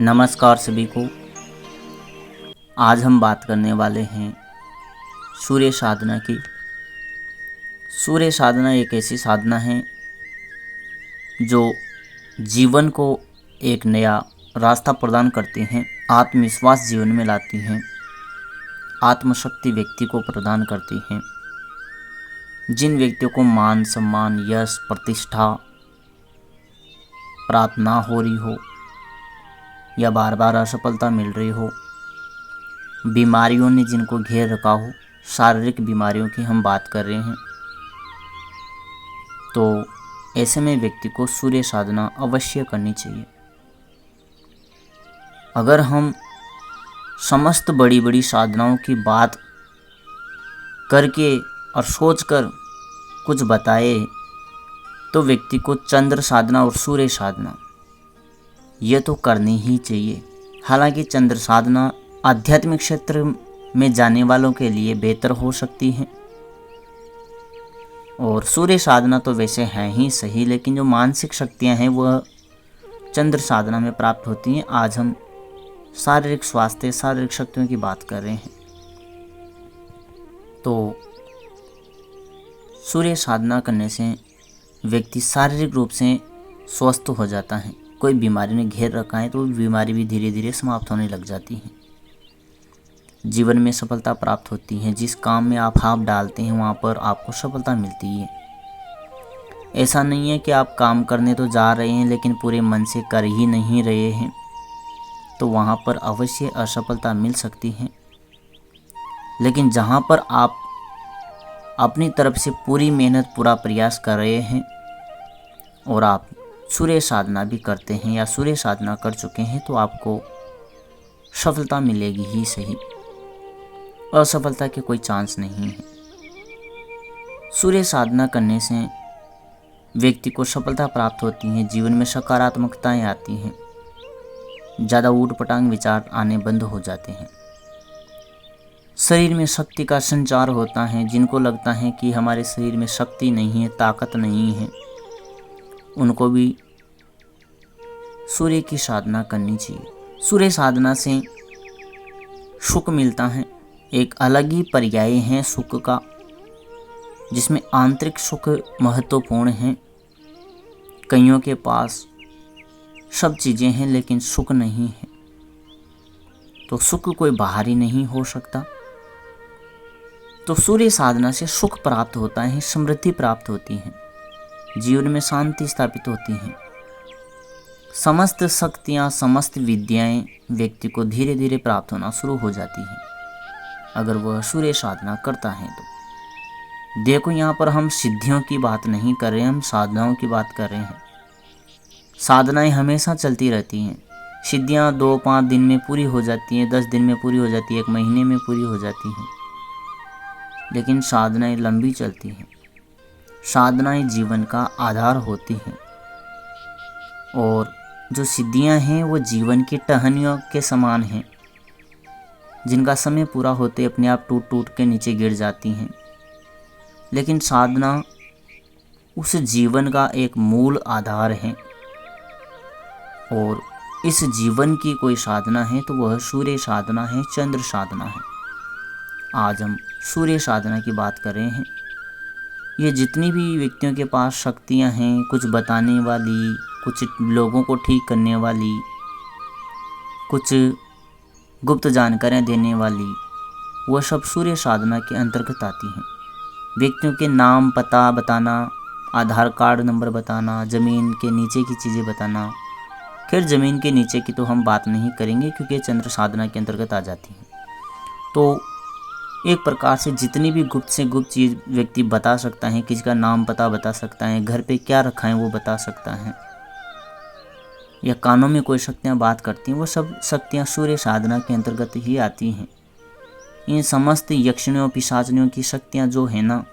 नमस्कार सभी को। आज हम बात करने वाले हैं सूर्य साधना की। सूर्य साधना एक ऐसी साधना है जो जीवन को एक नया रास्ता प्रदान करती हैं, आत्मविश्वास जीवन में लाती हैं, आत्मशक्ति व्यक्ति को प्रदान करती हैं। जिन व्यक्तियों को मान सम्मान यश प्रतिष्ठा प्राप्त ना हो रही हो या बार बार असफलता मिल रही हो, बीमारियों ने जिनको घेर रखा हो, शारीरिक बीमारियों की हम बात कर रहे हैं, तो ऐसे में व्यक्ति को सूर्य साधना अवश्य करनी चाहिए। अगर हम समस्त बड़ी बड़ी साधनाओं की बात करके और सोचकर कुछ बताए तो व्यक्ति को चंद्र साधना और सूर्य साधना ये तो करनी ही चाहिए। हालांकि चंद्र साधना आध्यात्मिक क्षेत्र में जाने वालों के लिए बेहतर हो सकती है और सूर्य साधना तो वैसे है ही सही, लेकिन जो मानसिक शक्तियां हैं वह चंद्र साधना में प्राप्त होती हैं। आज हम शारीरिक स्वास्थ्य शारीरिक शक्तियों की बात कर रहे हैं। तो सूर्य साधना करने से व्यक्ति शारीरिक रूप से स्वस्थ हो जाता है। कोई बीमारी ने घेर रखा है तो बीमारी भी धीरे धीरे समाप्त होने लग जाती है। जीवन में सफलता प्राप्त होती है। जिस काम में आप हाथ डालते हैं वहाँ पर आपको सफलता मिलती है। ऐसा नहीं है कि आप काम करने तो जा रहे हैं लेकिन पूरे मन से कर ही नहीं रहे हैं, तो वहाँ पर अवश्य असफलता मिल सकती है। लेकिन जहाँ पर आप अपनी तरफ से पूरी मेहनत पूरा प्रयास कर रहे हैं और आप सूर्य साधना भी करते हैं या सूर्य साधना कर चुके हैं तो आपको सफलता मिलेगी ही सही। असफलता के कोई चांस नहीं है। सूर्य साधना करने से व्यक्ति को सफलता प्राप्त होती है। जीवन में सकारात्मकताएं आती हैं। ज़्यादा ऊटपटांग विचार आने बंद हो जाते हैं। शरीर में शक्ति का संचार होता है। जिनको लगता है कि हमारे शरीर में शक्ति नहीं है, ताकत नहीं है, उनको भी सूर्य की साधना करनी चाहिए। सूर्य साधना से सुख मिलता है। एक अलग ही पर्याय है सुख का, जिसमें आंतरिक सुख महत्वपूर्ण है। कईयों के पास सब चीज़ें हैं लेकिन सुख नहीं है, तो सुख कोई बाहरी नहीं हो सकता। तो सूर्य साधना से सुख प्राप्त होता है, समृद्धि प्राप्त होती है, जीवन में शांति स्थापित होती है। समस्त शक्तियाँ समस्त विद्याएं व्यक्ति को धीरे धीरे प्राप्त होना शुरू हो जाती है अगर वह सूर्य साधना करता है तो। देखो, यहाँ पर हम सिद्धियों की बात नहीं कर रहे हैं, हम साधनाओं की बात कर रहे हैं। साधनाएं हमेशा चलती रहती हैं। सिद्धियाँ 2-5 दिन में पूरी हो जाती हैं, 10 दिन में पूरी हो जाती है, 1 महीने में पूरी हो जाती हैं, लेकिन साधनाएं लंबी चलती हैं। साधनाएं जीवन का आधार होती हैं और जो सिद्धियां हैं वो जीवन की टहनियों के समान हैं, जिनका समय पूरा होते अपने आप टूट टूट के नीचे गिर जाती हैं। लेकिन साधना उस जीवन का एक मूल आधार है और इस जीवन की कोई साधना है तो वह सूर्य साधना है, चंद्र साधना है। आज हम सूर्य साधना की बात कर रहे हैं। ये जितनी भी व्यक्तियों के पास शक्तियां हैं, कुछ बताने वाली, कुछ लोगों को ठीक करने वाली, कुछ गुप्त जानकारियाँ देने वाली, वह सब सूर्य साधना के अंतर्गत आती हैं। व्यक्तियों के नाम पता बताना, आधार कार्ड नंबर बताना, ज़मीन के नीचे की चीज़ें बताना। खैर, ज़मीन के नीचे की तो हम बात नहीं करेंगे क्योंकि चंद्र साधना के अंतर्गत आ जाती हैं। तो एक प्रकार से जितनी भी गुप्त से गुप्त चीज़ व्यक्ति बता सकता है, किसी का नाम पता बता सकता है, घर पे क्या रखा है वो बता सकता है, या कानों में कोई शक्तियाँ बात करती हैं, वो सब शक्तियाँ सूर्य साधना के अंतर्गत ही आती हैं। इन समस्त यक्षिणियों पिशाचिनियों की शक्तियाँ जो है ना,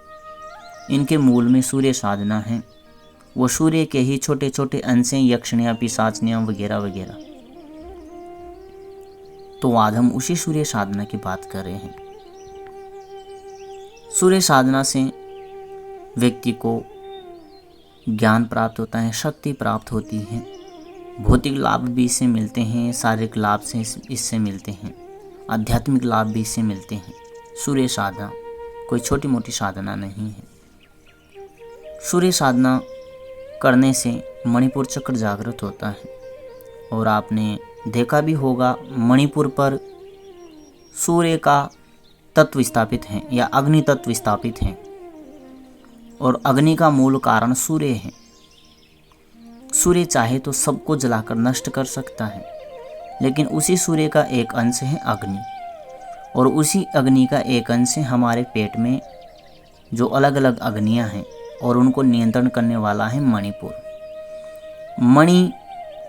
इनके मूल में सूर्य साधना है। वो सूर्य के ही छोटे छोटे अंश हैं, यक्षिणियाँ पिशाचिनियाँ वगैरह वगैरह। तो आज हम उसी सूर्य साधना की बात कर रहे हैं। सूर्य साधना से व्यक्ति को ज्ञान प्राप्त होता है, शक्ति प्राप्त होती है, भौतिक लाभ भी इससे मिलते हैं, शारीरिक लाभ से इससे मिलते हैं, आध्यात्मिक लाभ भी इससे मिलते हैं। सूर्य साधना कोई छोटी मोटी साधना नहीं है। सूर्य साधना करने से मणिपुर चक्र जागृत होता है। और आपने देखा भी होगा मणिपुर पर सूर्य का तत्व स्थापित है या अग्नि तत्व स्थापित है, और अग्नि का मूल कारण सूर्य है। सूर्य चाहे तो सबको जलाकर नष्ट कर सकता है, लेकिन उसी सूर्य का एक अंश है अग्नि, और उसी अग्नि का एक अंश है हमारे पेट में जो अलग अलग अग्नियां हैं, और उनको नियंत्रण करने वाला है मणिपुर। मणि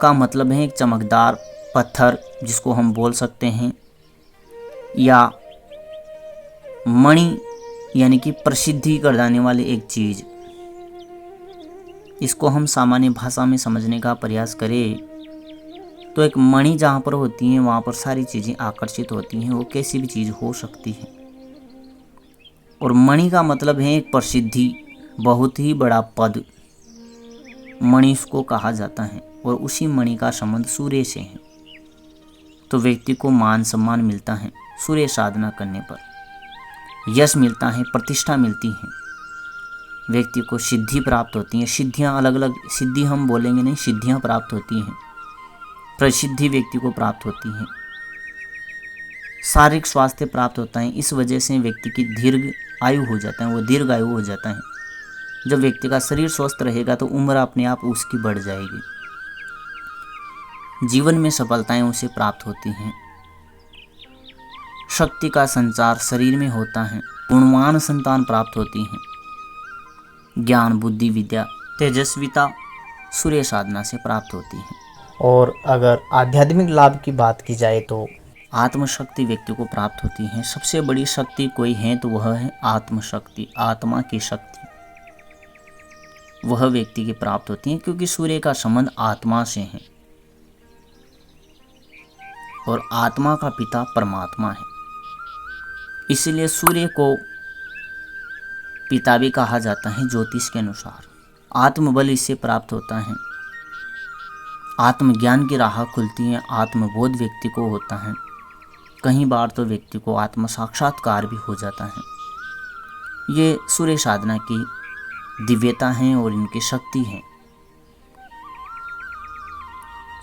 का मतलब है एक चमकदार पत्थर जिसको हम बोल सकते हैं, या मणि यानी कि प्रसिद्धि कर जाने वाली एक चीज़। इसको हम सामान्य भाषा में समझने का प्रयास करें तो एक मणि जहाँ पर होती है वहाँ पर सारी चीज़ें आकर्षित होती हैं, वो कैसी भी चीज़ हो सकती है। और मणि का मतलब है एक प्रसिद्धि, बहुत ही बड़ा पद, मणि इसको कहा जाता है, और उसी मणि का संबंध सूर्य से है। तो व्यक्ति को मान सम्मान मिलता है सूर्य साधना करने पर, यश मिलता है, प्रतिष्ठा मिलती है, व्यक्ति को सिद्धि प्राप्त होती है। सिद्धियाँ अलग अलग, सिद्धि हम बोलेंगे नहीं, सिद्धियाँ प्राप्त होती हैं, प्रसिद्धि व्यक्ति को प्राप्त होती है, शारीरिक स्वास्थ्य प्राप्त होता है। इस वजह से व्यक्ति की दीर्घ आयु हो जाता है, वो दीर्घ आयु हो जाता है। जब व्यक्ति का शरीर स्वस्थ रहेगा तो उम्र अपने आप उसकी बढ़ जाएगी, जीवन में सफलताएं उसे प्राप्त होती हैं, शक्ति का संचार शरीर में होता है, गुणवान संतान प्राप्त होती हैं, ज्ञान बुद्धि विद्या तेजस्विता सूर्य साधना से प्राप्त होती है। और अगर आध्यात्मिक लाभ की बात की जाए तो आत्मशक्ति व्यक्ति को प्राप्त होती है। सबसे बड़ी शक्ति कोई है तो वह है आत्मशक्ति, आत्मा की शक्ति, वह व्यक्ति की प्राप्त होती है, क्योंकि सूर्य का संबंध आत्मा से है, और आत्मा का पिता परमात्मा है। इसलिए सूर्य को पिता भी कहा जाता है ज्योतिष के अनुसार। आत्मबल इससे प्राप्त होता है, आत्मज्ञान की राह खुलती है, आत्मबोध व्यक्ति को होता है, कई बार तो व्यक्ति को आत्म साक्षात्कार भी हो जाता है। ये सूर्य साधना की दिव्यता है और इनकी शक्ति है।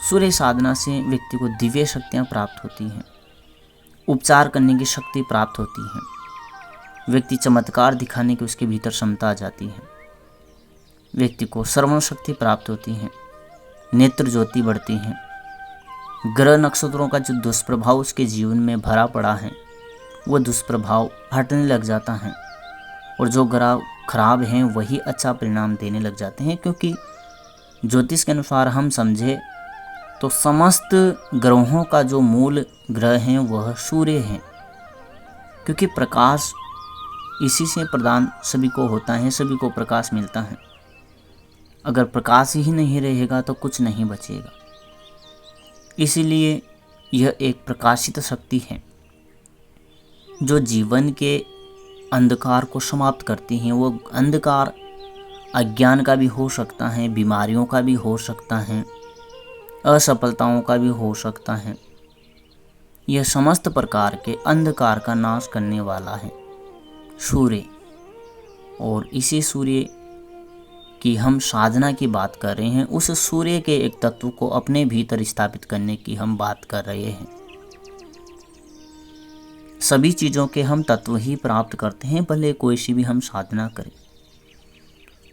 सूर्य साधना से व्यक्ति को दिव्य शक्तियाँ प्राप्त होती हैं, उपचार करने की शक्ति प्राप्त होती है, व्यक्ति चमत्कार दिखाने की उसके भीतर क्षमता आ जाती है, व्यक्ति को श्रवण शक्ति प्राप्त होती है, नेत्र ज्योति बढ़ती है, ग्रह नक्षत्रों का जो दुष्प्रभाव उसके जीवन में भरा पड़ा है वो दुष्प्रभाव हटने लग जाता है, और जो ग्रह खराब हैं वही अच्छा परिणाम देने लग जाते हैं। क्योंकि ज्योतिष के अनुसार हम समझे तो समस्त ग्रहों का जो मूल ग्रह है वह सूर्य है, क्योंकि प्रकाश इसी से प्रदान सभी को होता है, सभी को प्रकाश मिलता है। अगर प्रकाश ही नहीं रहेगा तो कुछ नहीं बचेगा। इसीलिए यह एक प्रकाशित शक्ति है जो जीवन के अंधकार को समाप्त करती है। वो अंधकार अज्ञान का भी हो सकता है, बीमारियों का भी हो सकता है, असफलताओं का भी हो सकता है। यह समस्त प्रकार के अंधकार का नाश करने वाला है सूर्य। और इसी सूर्य की हम साधना की बात कर रहे हैं, उस सूर्य के एक तत्व को अपने भीतर स्थापित करने की हम बात कर रहे हैं। सभी चीज़ों के हम तत्व ही प्राप्त करते हैं, भले कोई सी भी हम साधना करें।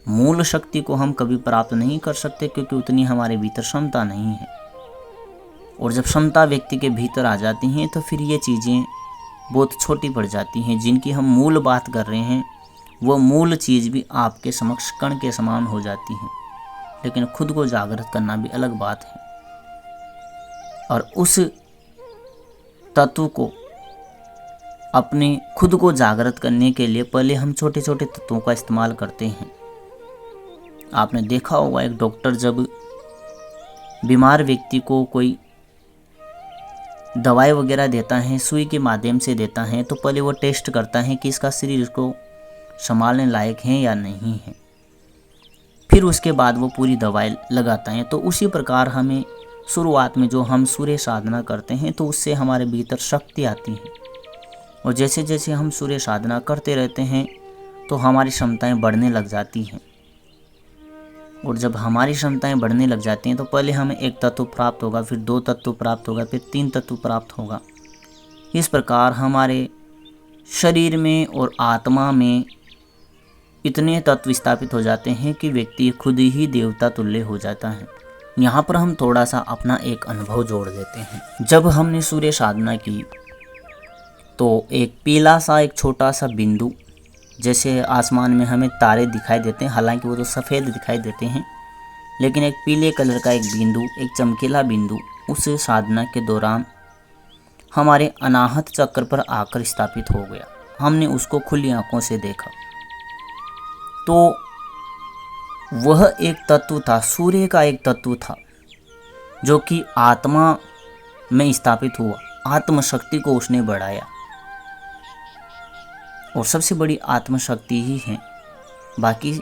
मूल शक्ति को हम कभी प्राप्त नहीं कर सकते, क्योंकि उतनी हमारे भीतर क्षमता नहीं है। और जब क्षमता व्यक्ति के भीतर आ जाती हैं तो फिर ये चीज़ें बहुत छोटी पड़ जाती हैं। जिनकी हम मूल बात कर रहे हैं वो मूल चीज़ भी आपके समक्ष कण के समान हो जाती है। लेकिन खुद को जागृत करना भी अलग बात है, और उस तत्व को अपने खुद को जागृत करने के लिए पहले हम छोटे छोटे तत्वों का इस्तेमाल करते हैं। आपने देखा होगा एक डॉक्टर जब बीमार व्यक्ति को कोई दवाई वगैरह देता है, सुई के माध्यम से देता है, तो पहले वो टेस्ट करता है कि इसका शरीर इसको संभालने लायक है या नहीं है, फिर उसके बाद वो पूरी दवाई लगाता है। तो उसी प्रकार हमें शुरुआत में जो हम सूर्य साधना करते हैं तो उससे हमारे भीतर शक्ति आती है, और जैसे जैसे हम सूर्य साधना करते रहते हैं तो हमारी क्षमताएं बढ़ने लग जाती हैं। और जब हमारी क्षमताएं बढ़ने लग जाती हैं तो पहले हमें एक तत्व प्राप्त होगा, फिर 2 तत्व प्राप्त होगा, फिर 3 तत्व प्राप्त होगा। इस प्रकार हमारे शरीर में और आत्मा में इतने तत्व स्थापित हो जाते हैं कि व्यक्ति खुद ही देवता तुल्य हो जाता है। यहाँ पर हम थोड़ा सा अपना एक अनुभव जोड़ देते हैं। जब हमने सूर्य साधना की तो एक पीला सा एक छोटा सा बिंदु, जैसे आसमान में हमें तारे दिखाई देते हैं, हालांकि वो तो सफ़ेद दिखाई देते हैं, लेकिन एक पीले कलर का एक बिंदु, एक चमकीला बिंदु उस साधना के दौरान हमारे अनाहत चक्र पर आकर स्थापित हो गया। हमने उसको खुली आंखों से देखा तो वह एक तत्व था, सूर्य का एक तत्व था जो कि आत्मा में स्थापित हुआ। आत्मशक्ति को उसने बढ़ाया, और सबसे बड़ी आत्मशक्ति ही है। बाकी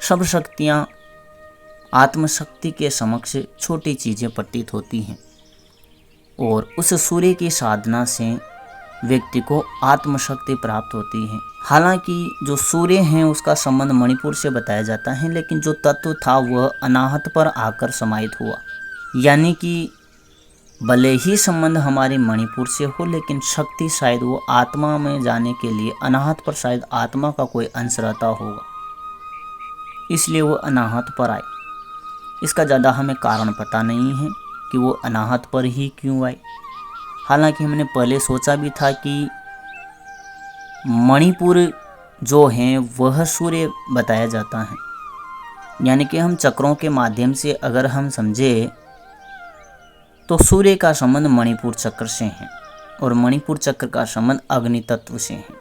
सब शक्तियाँ आत्मशक्ति के समक्ष छोटी चीज़ें प्रतीत होती हैं। और उस सूर्य की साधना से व्यक्ति को आत्मशक्ति प्राप्त होती है। हालांकि जो सूर्य हैं उसका संबंध मणिपुर से बताया जाता है, लेकिन जो तत्व था वह अनाहत पर आकर समाहित हुआ। यानी कि भले ही संबंध हमारे मणिपुर से हो, लेकिन शक्ति शायद वो आत्मा में जाने के लिए अनाहत पर शायद आत्मा का कोई अंश रहता होगा, इसलिए वो अनाहत पर आए। इसका ज़्यादा हमें कारण पता नहीं है कि वो अनाहत पर ही क्यों आए। हालांकि हमने पहले सोचा भी था कि मणिपुर जो है वह सूर्य बताया जाता है, यानी कि हम चक्रों के माध्यम से अगर हम समझे तो सूर्य का संबंध मणिपुर चक्र से है और मणिपुर चक्र का संबंध अग्नि तत्व से है।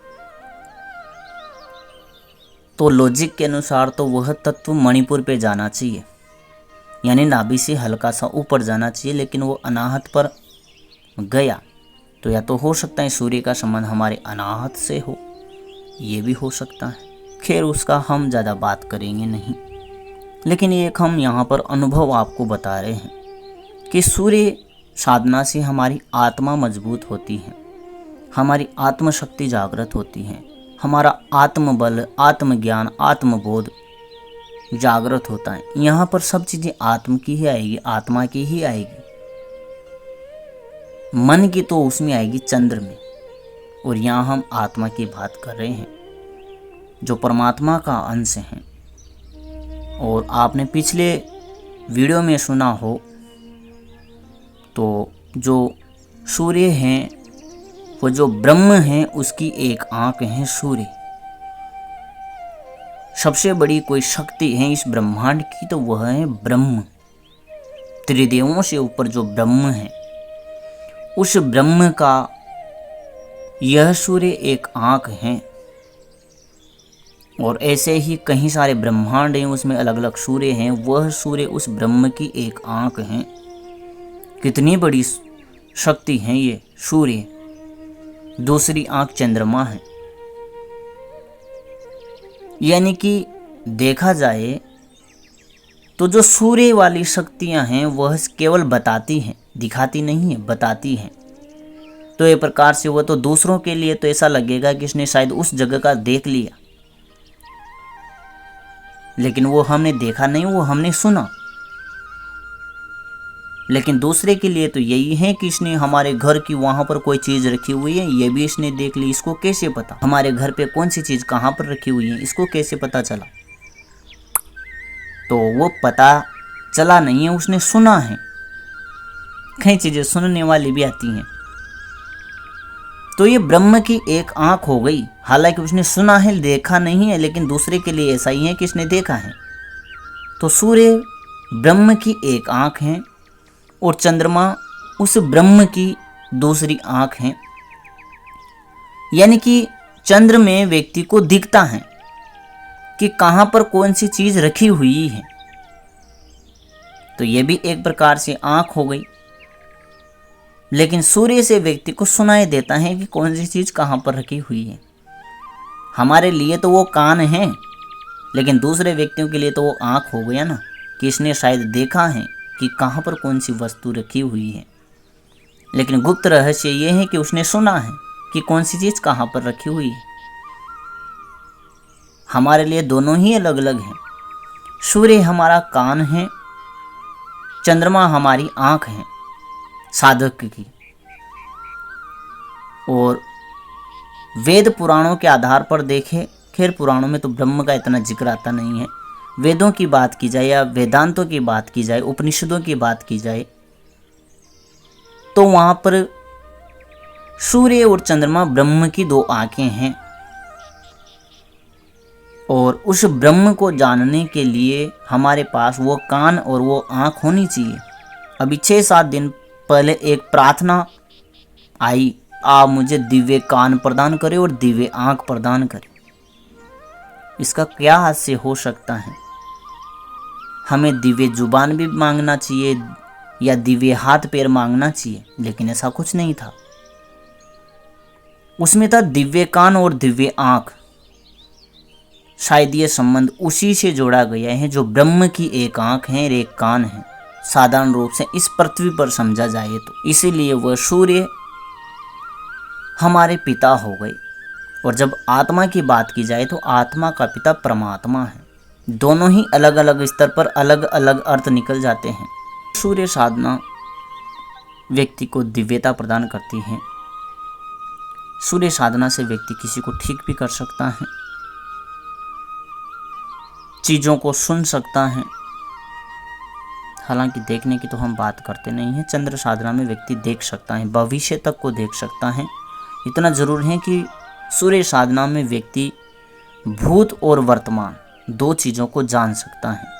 तो लॉजिक के अनुसार तो वह तत्व मणिपुर पे जाना चाहिए, यानी नाभि से हल्का सा ऊपर जाना चाहिए, लेकिन वो अनाहत पर गया। तो या तो हो सकता है सूर्य का संबंध हमारे अनाहत से हो, ये भी हो सकता है। खैर उसका हम ज़्यादा बात करेंगे नहीं, लेकिन एक हम यहाँ पर अनुभव आपको बता रहे हैं कि सूर्य साधना से हमारी आत्मा मजबूत होती है, हमारी आत्मशक्ति जागृत होती है, हमारा आत्मबल, आत्मज्ञान, आत्मबोध जागृत होता है। यहाँ पर सब चीज़ें आत्म की ही आएगी, आत्मा की ही आएगी। मन की तो उसमें आएगी चंद्र में, और यहाँ हम आत्मा की बात कर रहे हैं जो परमात्मा का अंश है। और आपने पिछले वीडियो में सुना हो तो जो सूर्य हैं वो जो ब्रह्म हैं उसकी एक आंख है सूर्य। सबसे बड़ी कोई शक्ति है इस ब्रह्मांड की तो वह है ब्रह्म। त्रिदेवों से ऊपर जो ब्रह्म है, उस ब्रह्म का यह सूर्य एक आंख है। और ऐसे ही कई सारे ब्रह्मांड हैं, उसमें अलग अलग सूर्य हैं, वह सूर्य उस ब्रह्म की एक आंख है। कितनी बड़ी शक्ति है ये सूर्य। दूसरी आंख चंद्रमा है। यानी कि देखा जाए तो जो सूर्य वाली शक्तियां हैं वह केवल बताती हैं, दिखाती नहीं है, बताती हैं। तो ये प्रकार से वह तो दूसरों के लिए तो ऐसा लगेगा कि इसने शायद उस जगह का देख लिया, लेकिन वो हमने देखा नहीं, वो हमने सुना। लेकिन दूसरे के लिए तो यही है कि इसने हमारे घर की वहां पर कोई चीज रखी हुई है, ये भी इसने देख ली। इसको कैसे पता? हमारे घर पे कौन सी चीज कहां पर रखी हुई है, इसको कैसे पता चला? तो वो पता चला नहीं है, उसने सुना है। कई चीजें सुनने वाली भी आती हैं। तो ये ब्रह्म की एक आंख हो गई। हालांकि उसने सुना है, देखा नहीं है, लेकिन दूसरे के लिए ऐसा ही है कि इसने देखा है। तो सूर्य ब्रह्म की एक आंख है और चंद्रमा उस ब्रह्म की दूसरी आंख है। यानी कि चंद्र में व्यक्ति को दिखता है कि कहां पर कौन सी चीज रखी हुई है। तो यह भी एक प्रकार से आंख हो गई। लेकिन सूर्य से व्यक्ति को सुनाई देता है कि कौन सी चीज कहां पर रखी हुई है। हमारे लिए तो वो कान है, लेकिन दूसरे व्यक्तियों के लिए तो वो आंख हो गया ना, कि इसने शायद देखा है कि कहाँ पर कौन सी वस्तु रखी हुई है, लेकिन गुप्त रहस्य ये है कि उसने सुना है कि कौन सी चीज कहाँ पर रखी हुई है। हमारे लिए दोनों ही अलग अलग हैं। सूर्य हमारा कान है, चंद्रमा हमारी आंख है साधक की। और वेद पुराणों के आधार पर देखें, खैर पुराणों में तो ब्रह्म का इतना जिक्र आता नहीं है, वेदों की बात की जाए या वेदांतों की बात की जाए, उपनिषदों की बात की जाए, तो वहां पर सूर्य और चंद्रमा ब्रह्म की दो आंखें हैं। और उस ब्रह्म को जानने के लिए हमारे पास वो कान और वो आंख होनी चाहिए। अभी 6-7 दिन पहले एक प्रार्थना आई, आप मुझे दिव्य कान प्रदान करें और दिव्य आंख प्रदान करें। इसका क्या हास्य हो सकता है? हमें दिव्य जुबान भी मांगना चाहिए या दिव्य हाथ पैर मांगना चाहिए, लेकिन ऐसा कुछ नहीं था। उसमें था दिव्य कान और दिव्य आंख। शायद ये संबंध उसी से जोड़ा गया है जो ब्रह्म की एक आंख है और एक कान है, साधारण रूप से इस पृथ्वी पर समझा जाए तो। इसीलिए वह सूर्य हमारे पिता हो गए। और जब आत्मा की बात की जाए तो आत्मा का पिता परमात्मा है। दोनों ही अलग अलग स्तर पर अलग अलग अर्थ निकल जाते हैं। सूर्य साधना व्यक्ति को दिव्यता प्रदान करती है। सूर्य साधना से व्यक्ति किसी को ठीक भी कर सकता है, चीजों को सुन सकता है। हालांकि देखने की तो हम बात करते नहीं हैं। चंद्र साधना में व्यक्ति देख सकता है, भविष्य तक को देख सकता है। इतना जरूर है कि सूर्य साधना में व्यक्ति भूत और वर्तमान दो चीजों को जान सकता है।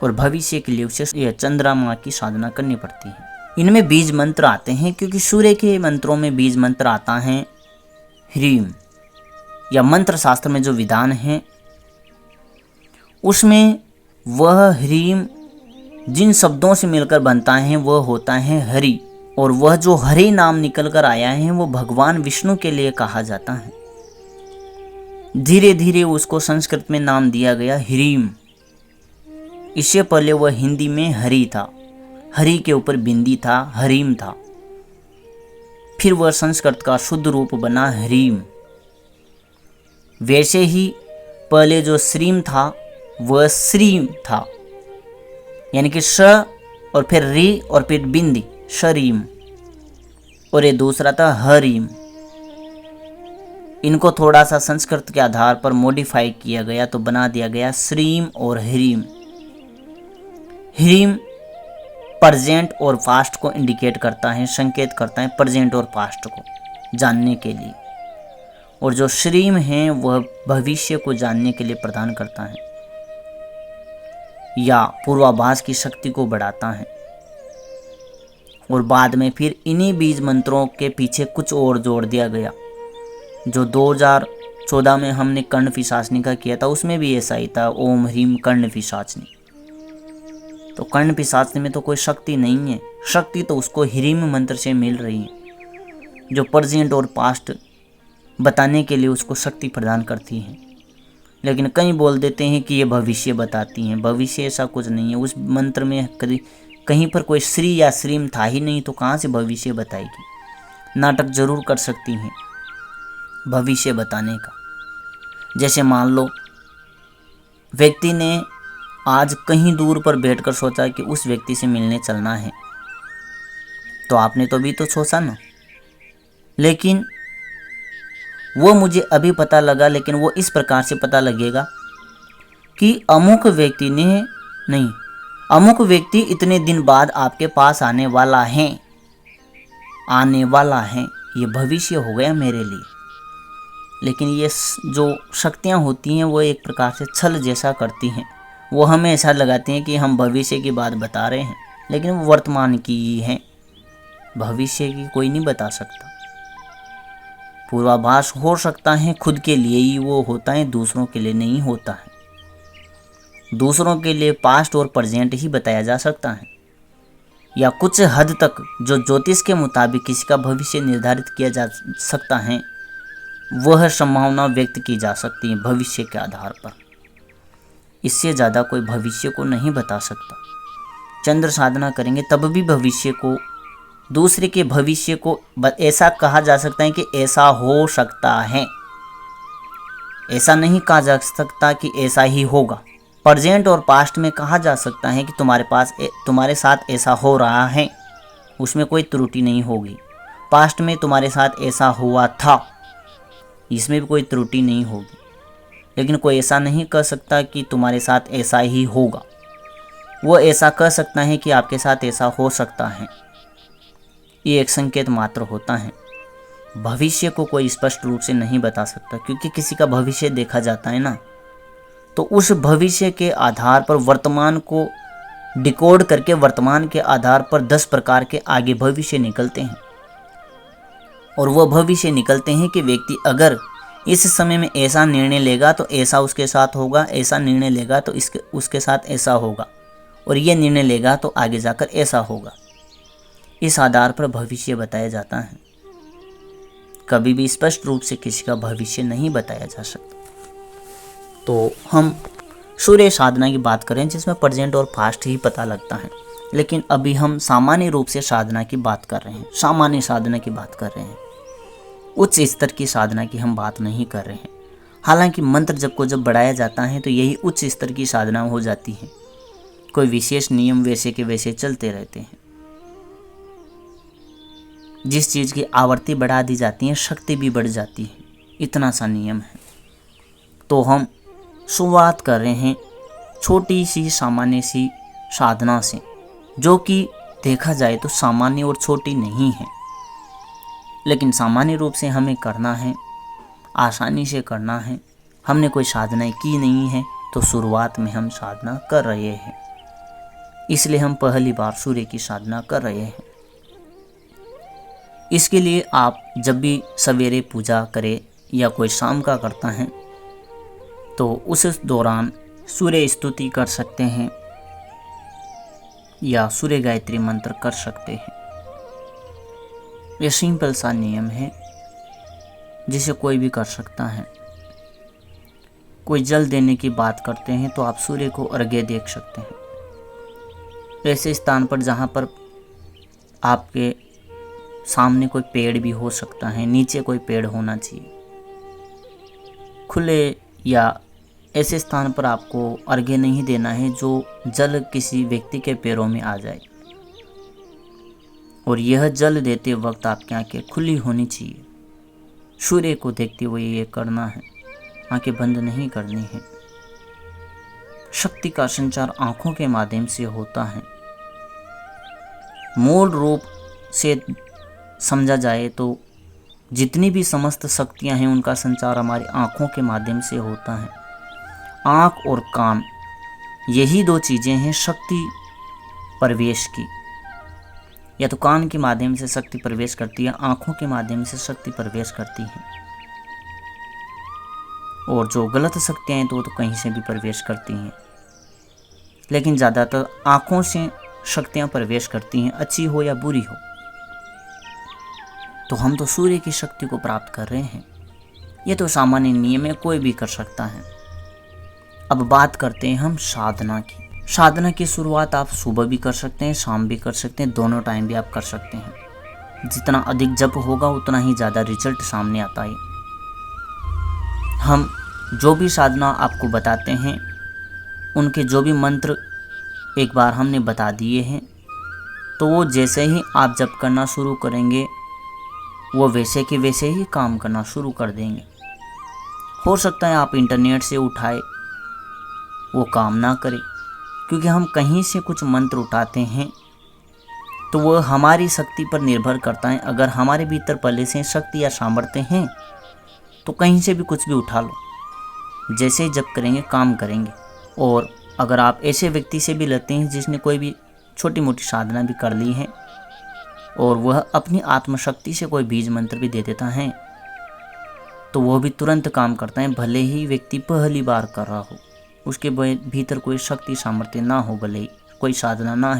और भविष्य के लिए उसे यह चंद्रमा की साधना करनी पड़ती है। इनमें बीज मंत्र आते हैं, क्योंकि सूर्य के मंत्रों में बीज मंत्र आता है ह्रीम, या मंत्र शास्त्र में जो विधान है उसमें वह ह्रीम जिन शब्दों से मिलकर बनता है वह होता है हरि। और वह जो हरि नाम निकल कर आया है वो भगवान विष्णु के लिए कहा जाता है। धीरे धीरे उसको संस्कृत में नाम दिया गया ह्रीम। इससे पहले वह हिंदी में हरि था, हरि के ऊपर बिंदी था, हरीम था। फिर वह संस्कृत का शुद्ध रूप बना ह्रीम। वैसे ही पहले जो श्रीम था वह श्रीम था, यानी कि श और फिर री और फिर बिंदी, शरीम। और ये दूसरा था हरीम। इनको थोड़ा सा संस्कृत के आधार पर मॉडिफाई किया गया तो बना दिया गया श्रीम और ह्रीम। ह्रीम प्रेजेंट और पास्ट को इंडिकेट करता है, संकेत करता है प्रेजेंट और पास्ट को जानने के लिए। और जो श्रीम है वह भविष्य को जानने के लिए प्रदान करता है या पूर्वाभास की शक्ति को बढ़ाता है। और बाद में फिर इन्हीं बीज मंत्रों के पीछे कुछ और जोड़ दिया गया। जो 2014 में हमने कर्ण पिशाचनी का किया था उसमें भी ऐसा ही था, ओम ह्रीम कर्ण पिशाचनी। तो कर्ण पिशाचनी में तो कोई शक्ति नहीं है, शक्ति तो उसको ह्रीम मंत्र से मिल रही है, जो प्रेजेंट और पास्ट बताने के लिए उसको शक्ति प्रदान करती है। लेकिन कई बोल देते हैं कि ये भविष्य बताती हैं। भविष्य ऐसा कुछ नहीं है। उस मंत्र में कहीं पर कोई श्री या श्रीम था ही नहीं, तो कहाँ से भविष्य बताएगी। नाटक जरूर कर सकती हैं भविष्य बताने का। जैसे मान लो व्यक्ति ने आज कहीं दूर पर बैठकर सोचा कि उस व्यक्ति से मिलने चलना है, तो आपने तो भी तो सोचा ना। लेकिन वो मुझे अभी पता लगा, लेकिन वो इस प्रकार से पता लगेगा कि अमुक व्यक्ति ने नहीं, अमुक व्यक्ति इतने दिन बाद आपके पास आने वाला है, आने वाला है। ये भविष्य हो गया मेरे लिए। लेकिन ये जो शक्तियाँ होती हैं वो एक प्रकार से छल जैसा करती हैं। वो हमें ऐसा लगाती हैं कि हम भविष्य की बात बता रहे हैं, लेकिन वो वर्तमान की ही है। भविष्य की कोई नहीं बता सकता। पूर्वाभास हो सकता है खुद के लिए ही वो होता है, दूसरों के लिए नहीं होता है। दूसरों के लिए पास्ट और प्रेजेंट ही बताया जा सकता है, या कुछ हद तक जो ज्योतिष के मुताबिक किसी का भविष्य निर्धारित किया जा सकता है वह संभावना व्यक्त की जा सकती है भविष्य के आधार पर। इससे ज़्यादा कोई भविष्य को नहीं बता सकता। चंद्र साधना करेंगे तब भी भविष्य को, दूसरे के भविष्य को ऐसा कहा जा सकता है कि ऐसा हो सकता है, ऐसा नहीं कहा जा सकता कि ऐसा ही होगा। प्रेजेंट और पास्ट में कहा जा सकता है कि तुम्हारे साथ ऐसा हो रहा है, उसमें कोई त्रुटि नहीं होगी। पास्ट में तुम्हारे साथ ऐसा हुआ था, इसमें भी कोई त्रुटि नहीं होगी। लेकिन कोई ऐसा नहीं कह सकता कि तुम्हारे साथ ऐसा ही होगा। वो ऐसा कह सकता है कि आपके साथ ऐसा हो सकता है। ये एक संकेत मात्र होता है। भविष्य को कोई स्पष्ट रूप से नहीं बता सकता, क्योंकि किसी का भविष्य देखा जाता है ना, तो उस भविष्य के आधार पर वर्तमान को डिकोड करके वर्तमान के आधार पर 10 प्रकार के आगे भविष्य निकलते हैं। और वह भविष्य निकलते हैं कि व्यक्ति अगर इस समय में ऐसा निर्णय लेगा तो ऐसा उसके साथ होगा, ऐसा निर्णय लेगा तो उसके साथ ऐसा होगा, और ये निर्णय लेगा तो आगे जाकर ऐसा होगा। इस आधार पर भविष्य बताया जाता है। कभी भी स्पष्ट रूप से किसी का भविष्य नहीं बताया जा सकता। तो हम सूर्य साधना की बात करें जिसमें प्रेजेंट और पास्ट ही पता लगता है, लेकिन अभी हम सामान्य रूप से साधना की बात कर रहे हैं, सामान्य साधना की बात कर रहे हैं। उच्च स्तर की साधना की हम बात नहीं कर रहे हैं। हालांकि मंत्र जप को जब बढ़ाया जाता है तो यही उच्च स्तर की साधना हो जाती है। कोई विशेष नियम वैसे के वैसे चलते रहते हैं। जिस चीज़ की आवृत्ति बढ़ा दी जाती है, शक्ति भी बढ़ जाती है, इतना सा नियम है। तो हम शुरुआत कर रहे हैं छोटी सी सामान्य सी साधना से, जो कि देखा जाए तो सामान्य और छोटी नहीं है, लेकिन सामान्य रूप से हमें करना है, आसानी से करना है। हमने कोई साधनाएं की नहीं है, तो शुरुआत में हम साधना कर रहे हैं, इसलिए हम पहली बार सूर्य की साधना कर रहे हैं। इसके लिए आप जब भी सवेरे पूजा करें या कोई शाम का करता है तो उस दौरान सूर्य स्तुति कर सकते हैं या सूर्य गायत्री मंत्र कर सकते हैं। यह सिंपल सा नियम है जिसे कोई भी कर सकता है। कोई जल देने की बात करते हैं तो आप सूर्य को अर्घ्य दे सकते हैं। ऐसे स्थान पर जहाँ पर आपके सामने कोई पेड़ भी हो सकता है, नीचे कोई पेड़ होना चाहिए, खुले या ऐसे स्थान पर आपको अर्घ्य नहीं देना है जो जल किसी व्यक्ति के पैरों में आ जाए। और यह जल देते वक्त आपकी आंखें खुली होनी चाहिए। सूर्य को देखते हुए ये करना है, आंखें बंद नहीं करनी है। शक्ति का संचार आंखों के माध्यम से होता है। मूल रूप से समझा जाए तो जितनी भी समस्त शक्तियां हैं उनका संचार हमारी आंखों के माध्यम से होता है। आंख और कान, यही दो चीजें हैं शक्ति प्रवेश की। या तो कान के माध्यम से शक्ति प्रवेश करती है, आंखों के माध्यम से शक्ति प्रवेश करती है। और जो गलत शक्तियां हैं तो वो तो कहीं से भी प्रवेश करती हैं, लेकिन ज़्यादातर आंखों से शक्तियां प्रवेश करती हैं, अच्छी हो या बुरी हो। तो हम तो सूर्य की शक्ति को प्राप्त कर रहे हैं। ये तो सामान्य नियम है, कोई भी कर सकता है। अब बात करते हैं हम साधना की। साधना की शुरुआत आप सुबह भी कर सकते हैं, शाम भी कर सकते हैं, दोनों टाइम भी आप कर सकते हैं। जितना अधिक जप होगा उतना ही ज़्यादा रिजल्ट सामने आता है। हम जो भी साधना आपको बताते हैं उनके जो भी मंत्र एक बार हमने बता दिए हैं, तो वो जैसे ही आप जप करना शुरू करेंगे वो वैसे के वैसे ही काम करना शुरू कर देंगे। हो सकता है आप इंटरनेट से उठाए वो काम ना करे, क्योंकि हम कहीं से कुछ मंत्र उठाते हैं तो वो हमारी शक्ति पर निर्भर करता है। अगर हमारे भीतर पहले से शक्ति या सामर्थ्य हैं तो कहीं से भी कुछ भी उठा लो, जैसे ही जप करेंगे काम करेंगे। और अगर आप ऐसे व्यक्ति से भी लेते हैं जिसने कोई भी छोटी मोटी साधना भी कर ली है और वह अपनी आत्मशक्ति से कोई बीज मंत्र भी दे देता है, तो वह भी तुरंत काम करता है। भले ही व्यक्ति पहली बार कर रहा हो, उसके भीतर कोई शक्ति सामर्थ्य ना हो, भले ही कोई साधना ना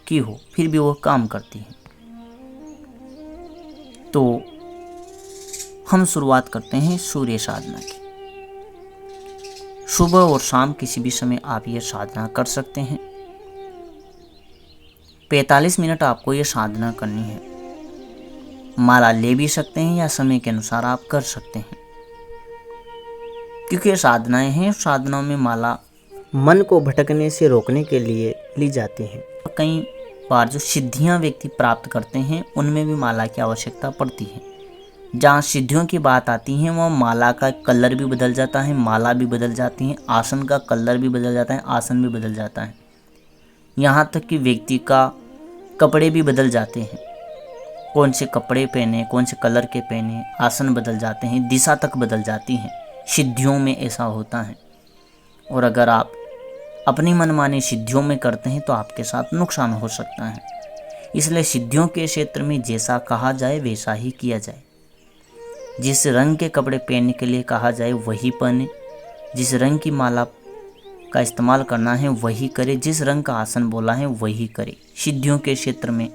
की हो, फिर भी वह काम करती है। तो हम शुरुआत करते हैं सूर्य साधना की। सुबह और शाम किसी भी समय आप यह साधना कर सकते हैं। 45 मिनट आपको ये साधना करनी है। माला ले भी सकते हैं या समय के अनुसार आप कर सकते हैं, क्योंकि ये साधनाएं हैं। साधनाओं में माला मन को भटकने से रोकने के लिए ली जाती हैं। कई बार जो सिद्धियां व्यक्ति प्राप्त करते हैं उनमें भी माला की आवश्यकता पड़ती है। जहाँ सिद्धियों की बात आती है वहाँ माला का कलर भी बदल जाता है, माला भी बदल जाती है, आसन का कलर भी बदल जाता है, आसन भी बदल जाता है। यहाँ तक कि व्यक्ति का कपड़े भी बदल जाते हैं। कौन से कपड़े पहने, कौन से कलर के पहने, आसन बदल जाते हैं, दिशा तक बदल जाती है। सिद्धियों में ऐसा होता है। और अगर आप अपनी मनमानी सिद्धियों में करते हैं तो आपके साथ नुकसान हो सकता है। इसलिए सिद्धियों के क्षेत्र में जैसा कहा जाए वैसा ही किया जाए। जिस रंग के कपड़े पहनने के लिए कहा जाए वही पहने, जिस रंग की माला का इस्तेमाल करना है वही करे, जिस रंग का आसन बोला है वही करे। सिद्धियों के क्षेत्र में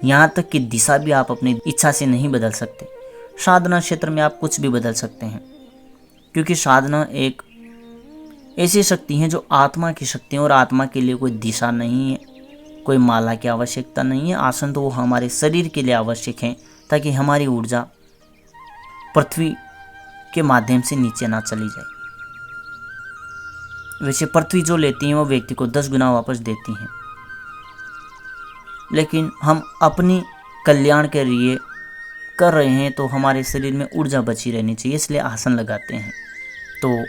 यहाँ तक कि दिशा भी आप अपनी इच्छा से नहीं बदल सकते। साधना क्षेत्र में आप कुछ भी बदल सकते हैं, क्योंकि साधना एक ऐसी शक्ति है जो आत्मा की शक्ति है, और आत्मा के लिए कोई दिशा नहीं है, कोई माला की आवश्यकता नहीं है। आसन तो वो हमारे शरीर के लिए आवश्यक है, ताकि हमारी ऊर्जा पृथ्वी के माध्यम से नीचे ना चली जाए। वैसे पृथ्वी जो लेती है वो व्यक्ति को 10 गुना वापस देती है, लेकिन हम अपनी कल्याण के लिए कर रहे हैं तो हमारे शरीर में ऊर्जा बची रहनी चाहिए, इसलिए आसन लगाते हैं। तो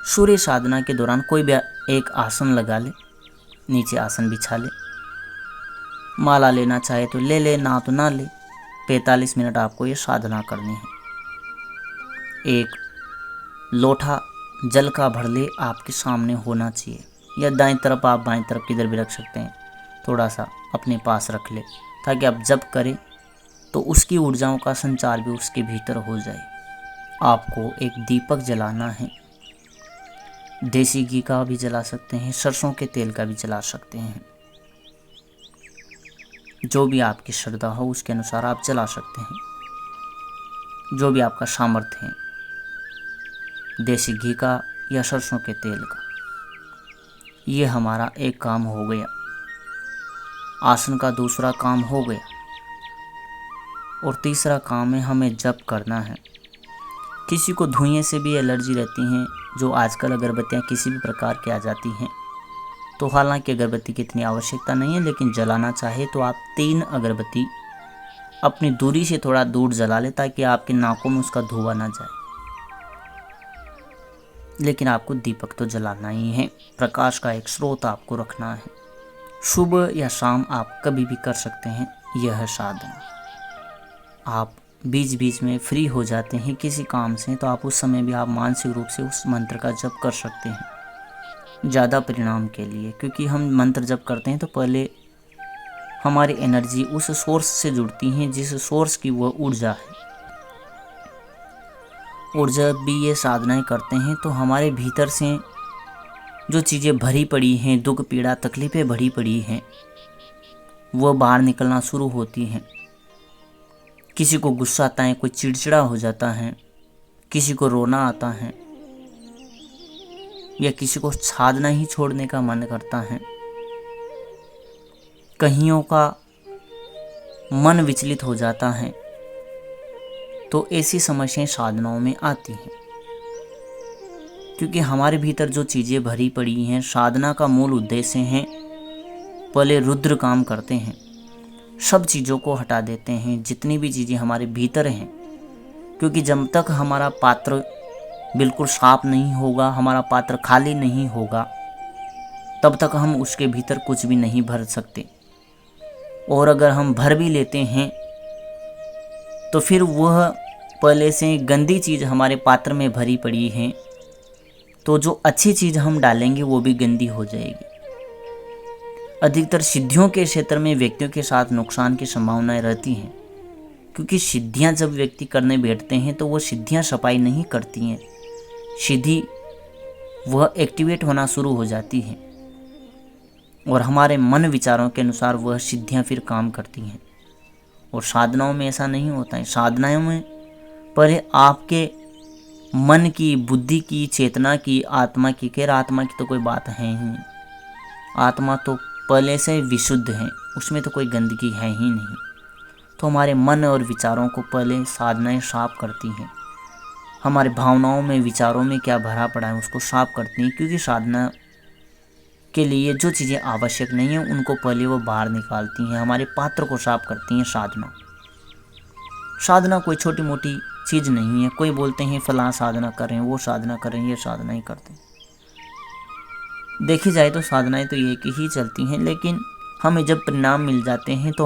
सूर्य साधना के दौरान कोई भी एक आसन लगा ले, नीचे आसन बिछा ले, माला लेना चाहे तो ले ले, ना तो ना ले। 45 मिनट आपको ये साधना करनी है। एक लोटा जल का भर ले आपके सामने होना चाहिए, या दाएं तरफ, आप बाएं तरफ किधर भी रख सकते हैं। थोड़ा सा अपने पास रख ले, ताकि आप जब करें तो उसकी ऊर्जाओं का संचार भी उसके भीतर हो जाए। आपको एक दीपक जलाना है। देसी घी का भी जला सकते हैं, सरसों के तेल का भी जला सकते हैं। जो भी आपकी श्रद्धा हो उसके अनुसार आप जला सकते हैं, जो भी आपका सामर्थ्य है, देसी घी का या सरसों के तेल का। ये हमारा एक काम हो गया। आसन का दूसरा काम हो गया, और तीसरा काम है हमें जप करना है। किसी को धुएं से भी एलर्जी रहती है, जो आजकल अगरबत्तियाँ किसी भी प्रकार की आ जाती हैं, तो हालांकि अगरबत्ती की इतनी आवश्यकता नहीं है, लेकिन जलाना चाहे तो आप 3 अगरबत्ती अपनी दूरी से थोड़ा दूर जला ले, ताकि आपके नाकों में उसका धुआं ना जाए। लेकिन आपको दीपक तो जलाना ही है, प्रकाश का एक स्रोत आपको रखना है। सुबह या शाम आप कभी भी कर सकते हैं यह साधना। आप बीच बीच में फ्री हो जाते हैं किसी काम से, तो आप उस समय भी आप मानसिक रूप से उस मंत्र का जप कर सकते हैं ज़्यादा परिणाम के लिए। क्योंकि हम मंत्र जप करते हैं तो पहले हमारी एनर्जी उस सोर्स से जुड़ती है जिस सोर्स की वह ऊर्जा है। और जब भी ये साधनाएं करते हैं तो हमारे भीतर से जो चीज़ें भरी पड़ी हैं, दुख पीड़ा तकलीफ़ें भरी पड़ी हैं, वह बाहर निकलना शुरू होती हैं। किसी को गुस्सा आता है, कोई चिड़चिड़ा हो जाता है, किसी को रोना आता है, या किसी को साधना ही छोड़ने का मन करता है। कईयों का मन विचलित हो जाता है, तो ऐसी समस्याएं साधनाओं में आती हैं। क्योंकि हमारे भीतर जो चीज़ें भरी पड़ी हैं, साधना का मूल उद्देश्य है पहले रुद्र काम करते हैं, सब चीज़ों को हटा देते हैं, जितनी भी चीज़ें हमारे भीतर हैं। क्योंकि जब तक हमारा पात्र बिल्कुल साफ नहीं होगा, हमारा पात्र खाली नहीं होगा, तब तक हम उसके भीतर कुछ भी नहीं भर सकते। और अगर हम भर भी लेते हैं तो फिर वह पहले से गंदी चीज़ हमारे पात्र में भरी पड़ी है, तो जो अच्छी चीज़ हम डालेंगे वो भी गंदी हो जाएगी। अधिकतर सिद्धियों के क्षेत्र में व्यक्तियों के साथ नुकसान की संभावनाएं रहती हैं, क्योंकि सिद्धियां जब व्यक्ति करने बैठते हैं तो वो सिद्धियां सफाई नहीं करती हैं, सिद्धि वह एक्टिवेट होना शुरू हो जाती है और हमारे मन विचारों के अनुसार वह सिद्धियां फिर काम करती हैं। और साधनाओं में ऐसा नहीं होता है। साधनाओं में पहले आपके मन की, बुद्धि की, चेतना की, आत्मा की, खैर आत्मा की तो कोई बात है ही नहीं। आत्मा तो पहले से विशुद्ध हैं, उसमें तो कोई गंदगी है ही नहीं। तो हमारे मन और विचारों को पहले साधनाएं साफ करती हैं। हमारे भावनाओं में, विचारों में क्या भरा पड़ा है उसको साफ करती हैं, क्योंकि साधना के लिए जो चीज़ें आवश्यक नहीं हैं उनको पहले वो बाहर निकालती हैं। हमारे पात्र को साफ करती हैं साधना। साधना कोई छोटी मोटी चीज़ नहीं है। कोई बोलते हैं फलां साधना करें, वो साधना करें, ये साधना ही करते हैं। देखी जाए तो साधनाएं तो एक ही चलती हैं, लेकिन हमें जब परिणाम मिल जाते हैं तो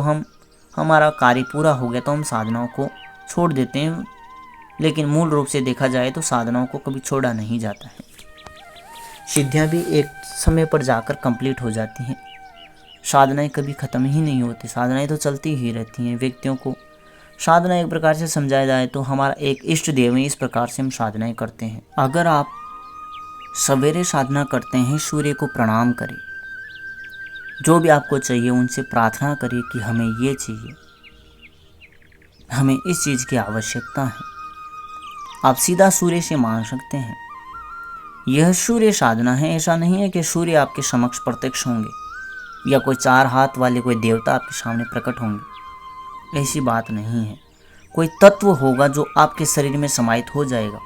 हमारा कार्य पूरा हो गया तो हम साधनाओं को छोड़ देते हैं। लेकिन मूल रूप से देखा जाए तो साधनाओं को कभी छोड़ा नहीं जाता है। सिद्धियां भी एक समय पर जाकर कंप्लीट हो जाती हैं। साधनाएं कभी ख़त्म ही नहीं होती, साधनाएं तो चलती ही रहती हैं। व्यक्तियों को साधना एक प्रकार से समझाया जाए तो हमारा एक इष्ट देव है, इस प्रकार से हम साधनाएं करते हैं। अगर आप सवेरे साधना करते हैं, सूर्य को प्रणाम करें, जो भी आपको चाहिए उनसे प्रार्थना करिए कि हमें ये चाहिए, हमें इस चीज़ की आवश्यकता है। आप सीधा सूर्य से मांग सकते हैं। यह सूर्य साधना है। ऐसा नहीं है कि सूर्य आपके समक्ष प्रत्यक्ष होंगे या कोई 4 हाथ वाले कोई देवता आपके सामने प्रकट होंगे, ऐसी बात नहीं है। कोई तत्व होगा जो आपके शरीर में समाहित हो जाएगा।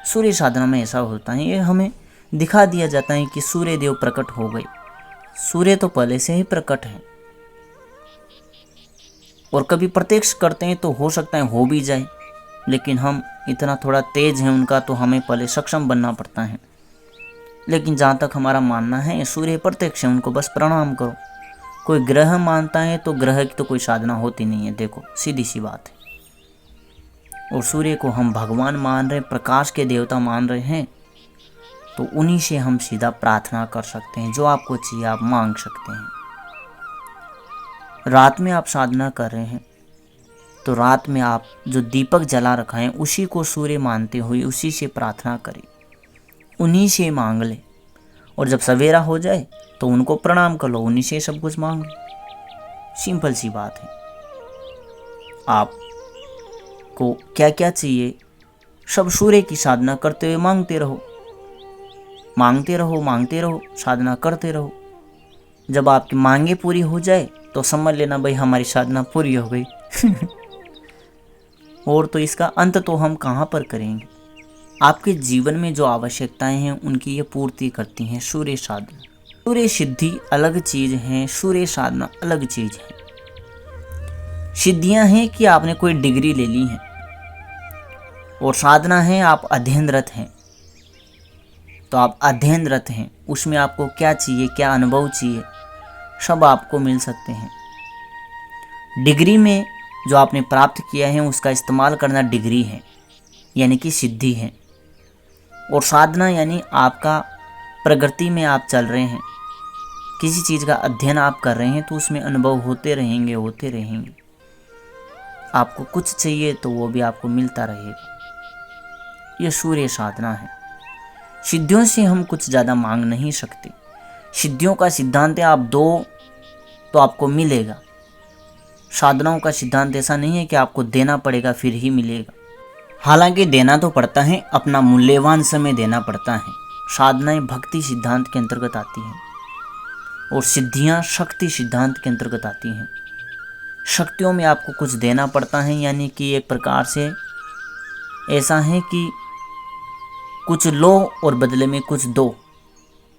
सूर्य साधना में ऐसा होता है, ये हमें दिखा दिया जाता है कि सूर्य देव प्रकट हो गए। सूर्य तो पहले से ही प्रकट है, और कभी प्रत्यक्ष करते हैं तो हो सकता है हो भी जाए, लेकिन हम इतना थोड़ा तेज हैं उनका, तो हमें पहले सक्षम बनना पड़ता है। लेकिन जहाँ तक हमारा मानना है सूर्य प्रत्यक्ष है, उनको बस प्रणाम करो। कोई ग्रह मानता है तो ग्रह की तो कोई साधना होती नहीं है, देखो सीधी सी बात है। और सूर्य को हम भगवान मान रहे, प्रकाश के देवता मान रहे हैं, तो उन्हीं से हम सीधा प्रार्थना कर सकते हैं। जो आपको चाहिए आप मांग सकते हैं। रात में आप साधना कर रहे हैं तो रात में आप जो दीपक जला रखा है उसी को सूर्य मानते हुए उसी से प्रार्थना करें, उन्हीं से मांग ले। और जब सवेरा हो जाए तो उनको प्रणाम कर लो, उन्हीं से सब कुछ मांग लो। सिंपल सी बात है। आपको क्या क्या चाहिए सब सूर्य की साधना करते हुए मांगते रहो, मांगते रहो, मांगते रहो, साधना करते रहो। जब आपकी मांगे पूरी हो जाए तो समझ लेना भाई हमारी साधना पूरी हो गई। और तो इसका अंत तो हम कहाँ पर करेंगे। आपके जीवन में जो आवश्यकताएं हैं उनकी ये पूर्ति करती हैं सूर्य साधना। सूर्य सिद्धि अलग चीज़ है, सूर्य साधना अलग चीज़ है। सिद्धियां हैं कि आपने कोई डिग्री ले ली है, और साधना है आप अध्ययनरत हैं। तो आप अध्ययनरत हैं, उसमें आपको क्या चाहिए, क्या अनुभव चाहिए, सब आपको मिल सकते हैं। डिग्री में जो आपने प्राप्त किया है उसका इस्तेमाल करना डिग्री है, यानी कि सिद्धि है। और साधना यानी आपका प्रगति में आप चल रहे हैं, किसी चीज़ का अध्ययन आप कर रहे हैं तो उसमें अनुभव होते रहेंगे, होते रहेंगे। आपको कुछ चाहिए तो वो भी आपको मिलता रहेगा। यह सूर्य साधना है। सिद्धियों से हम कुछ ज़्यादा मांग नहीं सकते। सिद्धियों का सिद्धांत है आप दो तो आपको मिलेगा। साधनाओं का सिद्धांत ऐसा नहीं है कि आपको देना पड़ेगा फिर ही मिलेगा। हालांकि देना तो पड़ता है, अपना मूल्यवान समय देना पड़ता है। साधनाएं भक्ति सिद्धांत के अंतर्गत आती हैं और सिद्धियां शक्ति सिद्धांत के अंतर्गत आती हैं। शक्तियों में आपको कुछ देना पड़ता है, यानी कि एक प्रकार से ऐसा है कि कुछ लो और बदले में कुछ दो।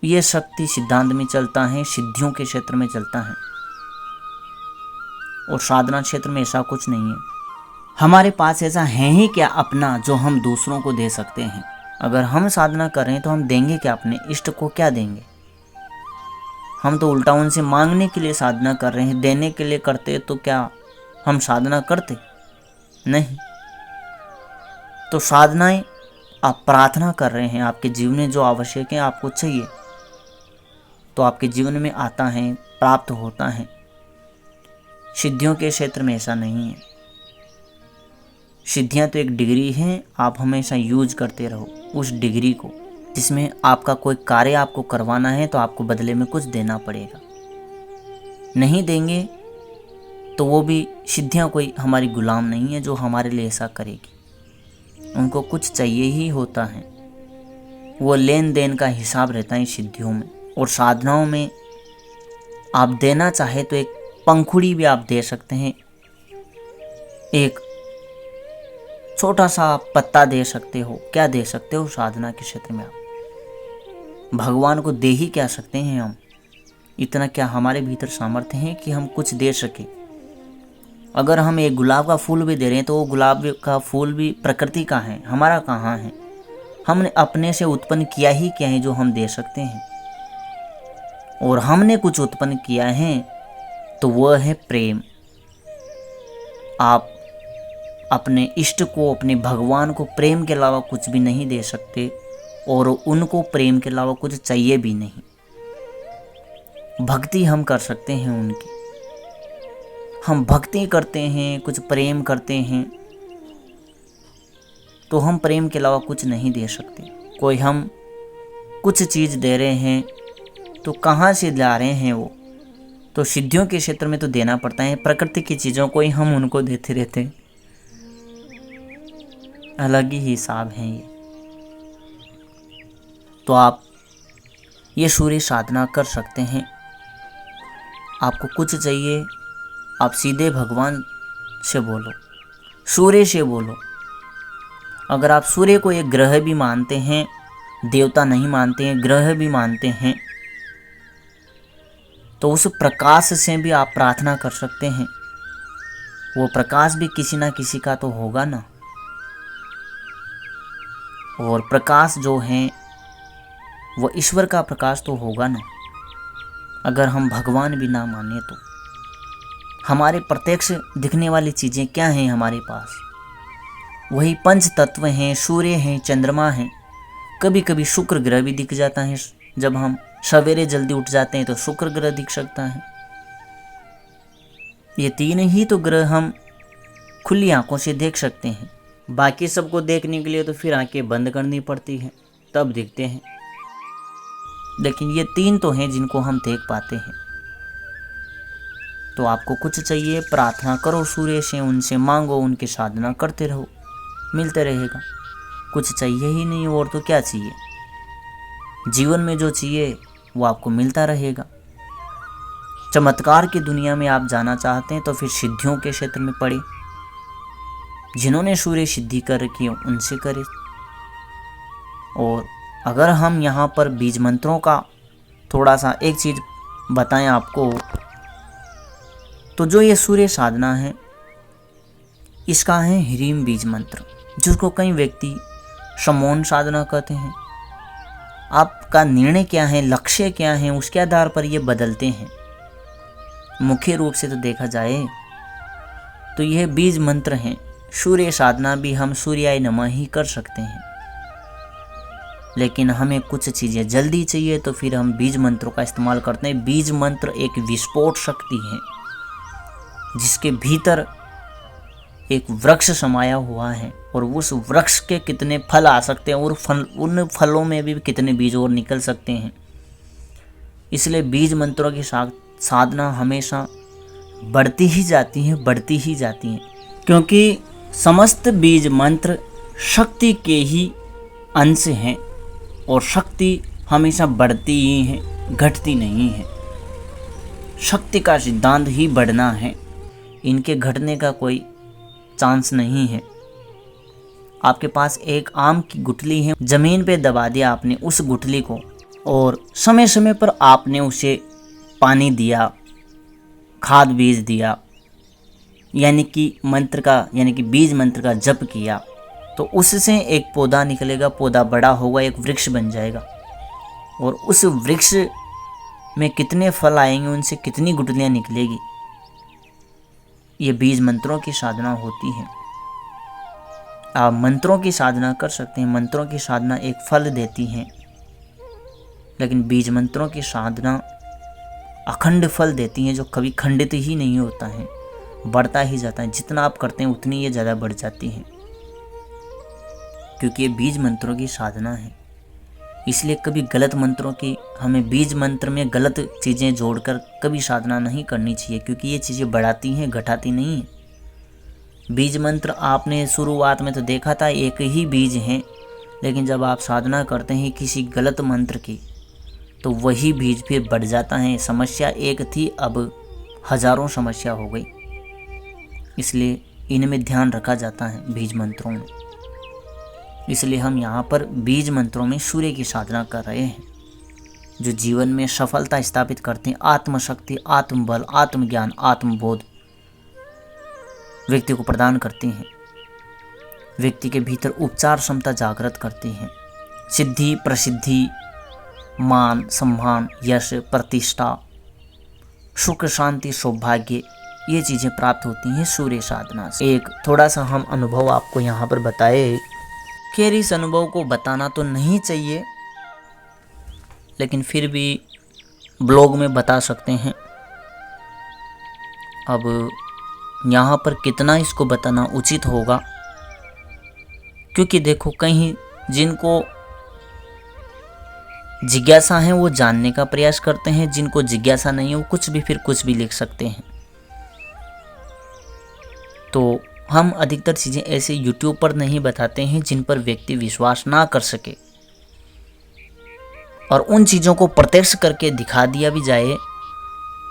ये शक्ति सिद्धांत में चलता है, सिद्धियों के क्षेत्र में चलता है। और साधना क्षेत्र में ऐसा कुछ नहीं है। हमारे पास ऐसा है ही क्या अपना जो हम दूसरों को दे सकते हैं। अगर हम साधना कर रहे हैं तो हम देंगे क्या, अपने इष्ट को क्या देंगे। हम तो उल्टा उनसे मांगने के लिए साधना कर रहे हैं। देने के लिए करते तो क्या हम साधना करते? नहीं। तो साधनाएं आप प्रार्थना कर रहे हैं, आपके जीवन में जो आवश्यक है आपको चाहिए तो आपके जीवन में आता है, प्राप्त होता है। सिद्धियों के क्षेत्र में ऐसा नहीं है। सिद्धियां तो एक डिग्री है, आप हमेशा यूज करते रहो उस डिग्री को, जिसमें आपका कोई कार्य आपको करवाना है तो आपको बदले में कुछ देना पड़ेगा। नहीं देंगे तो वो भी सिद्धियां कोई हमारी गुलाम नहीं है जो हमारे लिए ऐसा करेगी। उनको कुछ चाहिए ही होता है। वो लेन देन का हिसाब रहता है सिद्धियों में। और साधनाओं में आप देना चाहे तो एक पंखुड़ी भी आप दे सकते हैं, एक छोटा सा पत्ता दे सकते हो। क्या दे सकते हो साधना के क्षेत्र में? आप भगवान को दे ही क्या सकते हैं हम? इतना क्या हमारे भीतर सामर्थ्य है कि हम कुछ दे सके? अगर हम एक गुलाब का फूल भी दे रहे हैं तो वो गुलाब का फूल भी प्रकृति का है, हमारा कहाँ है? हमने अपने से उत्पन्न किया ही क्या है जो हम दे सकते हैं? और हमने कुछ उत्पन्न किया है तो वह है प्रेम। आप अपने इष्ट को, अपने भगवान को प्रेम के अलावा कुछ भी नहीं दे सकते और उनको प्रेम के अलावा कुछ चाहिए भी नहीं। भक्ति हम कर सकते हैं उनकी, हम भक्ति करते हैं, कुछ प्रेम करते हैं, तो हम प्रेम के अलावा कुछ नहीं दे सकते। कोई हम कुछ चीज़ दे रहे हैं तो कहाँ से ला रहे हैं? वो तो सिद्धियों के क्षेत्र में तो देना पड़ता है। प्रकृति की चीज़ों को ही हम उनको देते रहते हैं, अलग ही हिसाब है ये। तो आप ये सूर्य साधना कर सकते हैं। आपको कुछ चाहिए, आप सीधे भगवान से बोलो, सूर्य से बोलो। अगर आप सूर्य को एक ग्रह भी मानते हैं, देवता नहीं मानते हैं, ग्रह भी मानते हैं, तो उस प्रकाश से भी आप प्रार्थना कर सकते हैं। वो प्रकाश भी किसी ना किसी का तो होगा ना। और प्रकाश जो है वो ईश्वर का प्रकाश तो होगा ना। अगर हम भगवान भी ना माने तो हमारे प्रत्यक्ष दिखने वाली चीज़ें क्या हैं हमारे पास? वही पंच तत्व हैं, सूर्य हैं, चंद्रमा हैं। कभी कभी शुक्र ग्रह भी दिख जाता है। जब हम सवेरे जल्दी उठ जाते हैं तो शुक्र ग्रह दिख सकता है। ये तीन ही तो ग्रह हम खुली आंखों से देख सकते हैं। बाकी सबको देखने के लिए तो फिर आंखें बंद करनी पड़ती हैं, तब दिखते हैं। लेकिन ये तीन तो हैं जिनको हम देख पाते हैं। तो आपको कुछ चाहिए, प्रार्थना करो सूर्य से, उनसे मांगो, उनकी साधना करते रहो, मिलते रहेगा। कुछ चाहिए ही नहीं और तो क्या चाहिए? जीवन में जो चाहिए वो आपको मिलता रहेगा। चमत्कार की दुनिया में आप जाना चाहते हैं तो फिर सिद्धियों के क्षेत्र में पड़े। जिन्होंने सूर्य सिद्धि कर रखी है उनसे करें। और अगर हम यहाँ पर बीज मंत्रों का थोड़ा सा एक चीज़ बताएं आपको, तो जो ये सूर्य साधना है इसका है ह्रीम बीज मंत्र, जिसको कई व्यक्ति समोन साधना कहते हैं। आपका निर्णय क्या है, लक्ष्य क्या है, उसके आधार पर ये बदलते हैं। मुख्य रूप से तो देखा जाए तो यह बीज मंत्र हैं। सूर्य साधना भी हम सूर्याय नमः ही कर सकते हैं। लेकिन हमें कुछ चीज़ें जल्दी चाहिए तो फिर हम बीज मंत्रों का इस्तेमाल करते हैं। बीज मंत्र एक विस्फोट शक्ति है जिसके भीतर एक वृक्ष समाया हुआ है और उस वृक्ष के कितने फल आ सकते हैं और उन फलों में भी कितने बीज और निकल सकते हैं। इसलिए बीज मंत्रों की साधना हमेशा बढ़ती ही जाती है, बढ़ती ही जाती है, क्योंकि समस्त बीज मंत्र शक्ति के ही अंश हैं और शक्ति हमेशा बढ़ती ही है, घटती नहीं है। शक्ति का सिद्धांत ही बढ़ना है, इनके घटने का कोई चांस नहीं है। आपके पास एक आम की गुठली है, जमीन पे दबा दिया आपने उस गुठली को और समय समय पर आपने उसे पानी दिया, खाद बीज दिया, यानी कि बीज मंत्र का जप किया, तो उससे एक पौधा निकलेगा, पौधा बड़ा होगा, एक वृक्ष बन जाएगा। और उस वृक्ष में कितने फल आएंगे, उनसे कितनी गुठलियाँ निकलेगी, ये बीज मंत्रों की साधना होती है। आप मंत्रों की साधना कर सकते हैं, मंत्रों की साधना एक फल देती है, लेकिन बीज मंत्रों की साधना अखंड फल देती है जो कभी खंडित ही नहीं होता है, बढ़ता ही जाता है। जितना आप करते हैं उतनी ये ज़्यादा बढ़ जाती है, क्योंकि ये बीज मंत्रों की साधना है। इसलिए कभी गलत मंत्रों की, हमें बीज मंत्र में गलत चीज़ें जोड़कर कभी साधना नहीं करनी चाहिए, क्योंकि ये चीज़ें बढ़ाती हैं, घटाती नहीं है। बीज मंत्र आपने शुरुआत में तो देखा था एक ही बीज है, लेकिन जब आप साधना करते हैं किसी गलत मंत्र की तो वही बीज फिर बढ़ जाता है। समस्या एक थी, अब हजारों समस्या हो गई। इसलिए इनमें ध्यान रखा जाता है बीज मंत्रों में। इसलिए हम यहाँ पर बीज मंत्रों में सूर्य की साधना कर रहे हैं, जो जीवन में सफलता स्थापित करते हैं। आत्मशक्ति, आत्मबल, आत्मज्ञान, आत्मबोध व्यक्ति को प्रदान करती हैं। व्यक्ति के भीतर उपचार क्षमता जागृत करती हैं। सिद्धि, प्रसिद्धि, मान, सम्मान, यश, प्रतिष्ठा, सुख, शांति, सौभाग्य, ये चीज़ें प्राप्त होती हैं सूर्य साधना से। एक थोड़ा सा हम अनुभव आपको यहाँ पर बताए। खैर इस अनुभव को बताना तो नहीं चाहिए, लेकिन फिर भी ब्लॉग में बता सकते हैं। अब यहाँ पर कितना इसको बताना उचित होगा, क्योंकि देखो कहीं जिनको जिज्ञासा है वो जानने का प्रयास करते हैं, जिनको जिज्ञासा नहीं है वो कुछ भी फिर कुछ भी लिख सकते हैं। तो हम अधिकतर चीज़ें ऐसे YouTube पर नहीं बताते हैं जिन पर व्यक्ति विश्वास ना कर सके, और उन चीज़ों को प्रत्यक्ष करके दिखा दिया भी जाए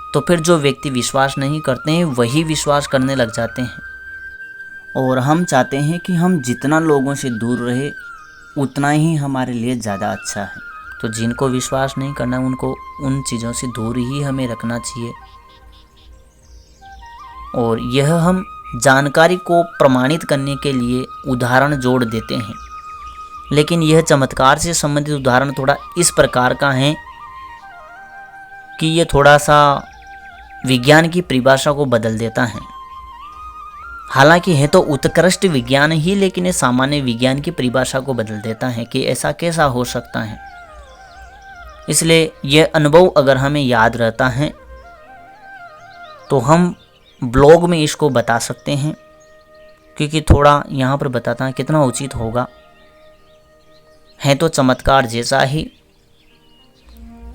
तो फिर जो व्यक्ति विश्वास नहीं करते हैं वही विश्वास करने लग जाते हैं। और हम चाहते हैं कि हम जितना लोगों से दूर रहे उतना ही हमारे लिए ज़्यादा अच्छा है। तो जिनको विश्वास नहीं करना उनको उन चीज़ों से दूर ही हमें रखना चाहिए। और यह हम जानकारी को प्रमाणित करने के लिए उदाहरण जोड़ देते हैं, लेकिन यह चमत्कार से संबंधित उदाहरण थोड़ा इस प्रकार का है कि यह थोड़ा सा विज्ञान की परिभाषा को बदल देता है। हालांकि है तो उत्कृष्ट विज्ञान ही, लेकिन ये सामान्य विज्ञान की परिभाषा को बदल देता है कि ऐसा कैसा हो सकता है। इसलिए यह अनुभव अगर हमें याद रहता है तो हम ब्लॉग में इसको बता सकते हैं, क्योंकि थोड़ा यहाँ पर बताता है कितना उचित होगा। है तो चमत्कार जैसा ही,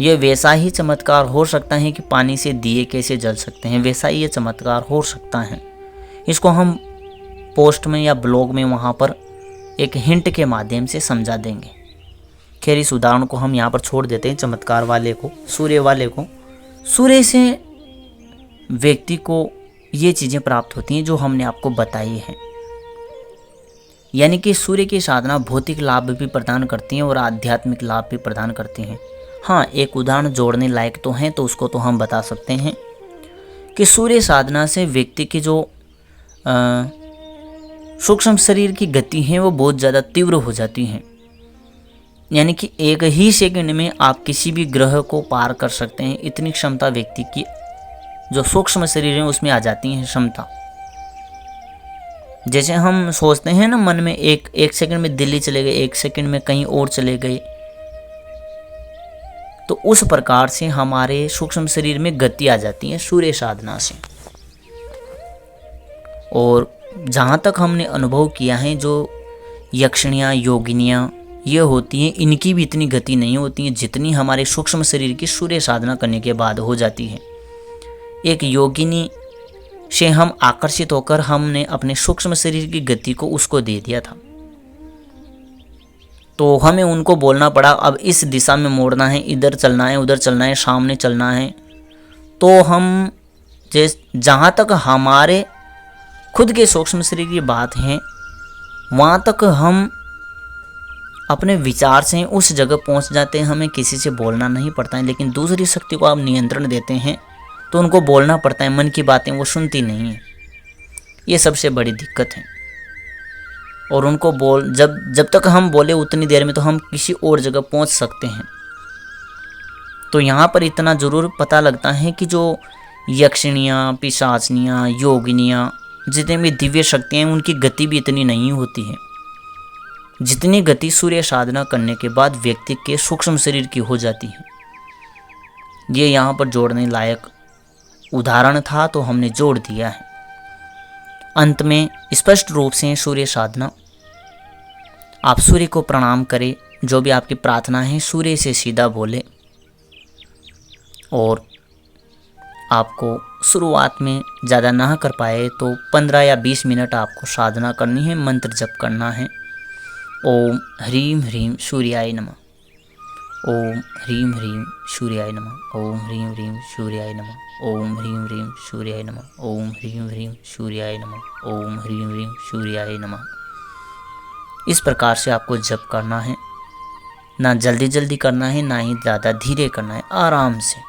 ये वैसा ही चमत्कार हो सकता है कि पानी से दिए कैसे जल सकते हैं, वैसा ही ये चमत्कार हो सकता है। इसको हम पोस्ट में या ब्लॉग में वहाँ पर एक हिंट के माध्यम से समझा देंगे। खैर इस उदाहरण को हम यहाँ पर छोड़ देते हैं, चमत्कार वाले को, सूर्य वाले को। सूर्य से व्यक्ति को ये चीज़ें प्राप्त होती हैं जो हमने आपको बताई हैं। यानी कि सूर्य की साधना भौतिक लाभ भी प्रदान करती हैं और आध्यात्मिक लाभ भी प्रदान करती हैं। हाँ, एक उदाहरण जोड़ने लायक तो हैं, तो उसको तो हम बता सकते हैं कि सूर्य साधना से व्यक्ति की जो सूक्ष्म शरीर की गति है वो बहुत ज़्यादा तीव्र हो जाती है। यानी कि एक ही सेकंड में आप किसी भी ग्रह को पार कर सकते हैं, इतनी क्षमता व्यक्ति की जो सूक्ष्म शरीर है उसमें आ जाती है क्षमता। जैसे हम सोचते हैं ना मन में, एक सेकंड में दिल्ली चले गए, एक सेकंड में कहीं और चले गए, तो उस प्रकार से हमारे सूक्ष्म शरीर में गति आ जाती है सूर्य साधना से। और जहाँ तक हमने अनुभव किया है, जो यक्षिणियाँ, योगिनियाँ ये होती हैं, इनकी भी इतनी गति नहीं होती है जितनी हमारे सूक्ष्म शरीर की सूर्य साधना करने के बाद हो जाती है। एक योगिनी से हम आकर्षित होकर हमने अपने सूक्ष्म शरीर की गति को उसको दे दिया था, तो हमें उनको बोलना पड़ा अब इस दिशा में मोड़ना है, इधर चलना है, उधर चलना है, सामने चलना है। तो हम जहाँ तक हमारे खुद के सूक्ष्म शरीर की बात है वहाँ तक हम अपने विचार से उस जगह पहुँच जाते हैं, हमें किसी से बोलना नहीं पड़ता है। लेकिन दूसरी शक्ति को आप नियंत्रण देते हैं तो उनको बोलना पड़ता है, मन की बातें वो सुनती नहीं है। ये सबसे बड़ी दिक्कत है। और उनको जब तक हम बोले उतनी देर में तो हम किसी और जगह पहुंच सकते हैं। तो यहाँ पर इतना ज़रूर पता लगता है कि जो यक्षिणियाँ, पिशाचनियाँ, योगिनियाँ, जितने भी दिव्य शक्तियाँ हैं उनकी गति भी इतनी नहीं होती है जितनी गति सूर्य साधना करने के बाद व्यक्ति के सूक्ष्म शरीर की हो जाती है। ये यहाँ पर जोड़ने लायक उदाहरण था तो हमने जोड़ दिया है। अंत में स्पष्ट रूप से सूर्य साधना, आप सूर्य को प्रणाम करें, जो भी आपकी प्रार्थना है सूर्य से सीधा बोले। और आपको शुरुआत में ज़्यादा ना कर पाए तो 15 या 20 मिनट आपको साधना करनी है, मंत्र जप करना है। ओम ह्रीम ह्रीम सूर्याय नमः। ओम ह्रीं ह्रीं सूर्याय नमः। ओम ह्रीं ह्रीं सूर्याय नमः। ओम ह्रीं ह्रीं सूर्याय नमः। ओम ह्रीं ह्रीं सूर्याय नमः। ओम ह्रीं ह्रीं सूर्याय नमः। इस प्रकार से आपको जप करना है। ना जल्दी जल्दी करना है, ना ही ज़्यादा धीरे करना है, आराम से।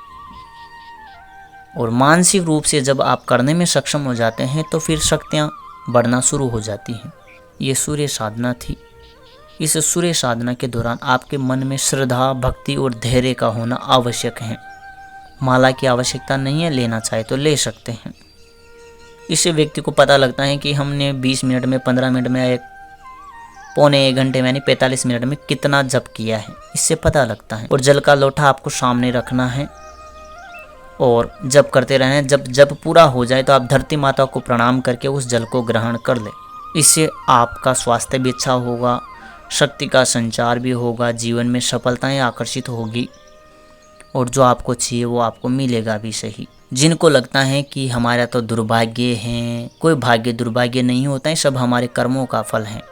और मानसिक रूप से जब आप करने में सक्षम हो जाते हैं तो फिर शक्तियाँ बढ़ना शुरू हो जाती हैं। ये सूर्य साधना थी। इस सूर्य साधना के दौरान आपके मन में श्रद्धा, भक्ति और धैर्य का होना आवश्यक है। माला की आवश्यकता नहीं है, लेना चाहे तो ले सकते हैं। इससे व्यक्ति को पता लगता है कि हमने 20 मिनट में, 15 मिनट में, पौने 1 घंटे में यानी 45 मिनट में कितना जप किया है, इससे पता लगता है। और जल का लोटा आपको सामने रखना है और जप करते रहें। जब जप पूरा हो जाए तो आप धरती माता को प्रणाम करके उस जल को ग्रहण कर लें। इससे आपका स्वास्थ्य भी अच्छा होगा, शक्ति का संचार भी होगा, जीवन में सफलताएं आकर्षित होगी और जो आपको चाहिए वो आपको मिलेगा भी सही। जिनको लगता है कि हमारा तो दुर्भाग्य है, कोई भाग्य दुर्भाग्य नहीं होता है, सब हमारे कर्मों का फल है।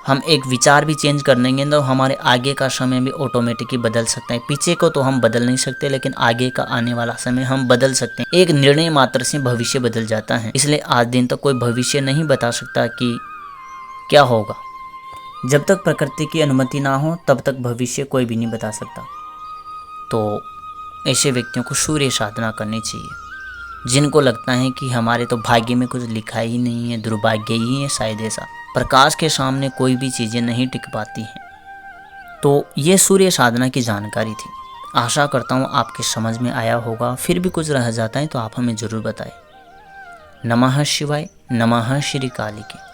हम एक विचार भी चेंज कर देंगे तो हमारे आगे का समय भी ऑटोमेटिकली बदल सकता है। पीछे को तो हम बदल नहीं सकते, लेकिन आगे का आने वाला समय हम बदल सकते हैं। एक निर्णय मात्र से भविष्य बदल जाता है। इसलिए आज दिन तक कोई भविष्य नहीं बता सकता कि क्या होगा। जब तक प्रकृति की अनुमति ना हो तब तक भविष्य कोई भी नहीं बता सकता। तो ऐसे व्यक्तियों को सूर्य साधना करनी चाहिए। जिनको लगता है कि हमारे तो भाग्य में कुछ लिखा ही नहीं है, दुर्भाग्य ही है शायद, ऐसा प्रकाश के सामने कोई भी चीज़ें नहीं टिक पाती हैं। तो ये सूर्य साधना की जानकारी थी। आशा करता हूँ आपके समझ में आया होगा। फिर भी कुछ रह जाता है तो आप हमें ज़रूर बताएं। नमः शिवाय। नमः श्री काली के।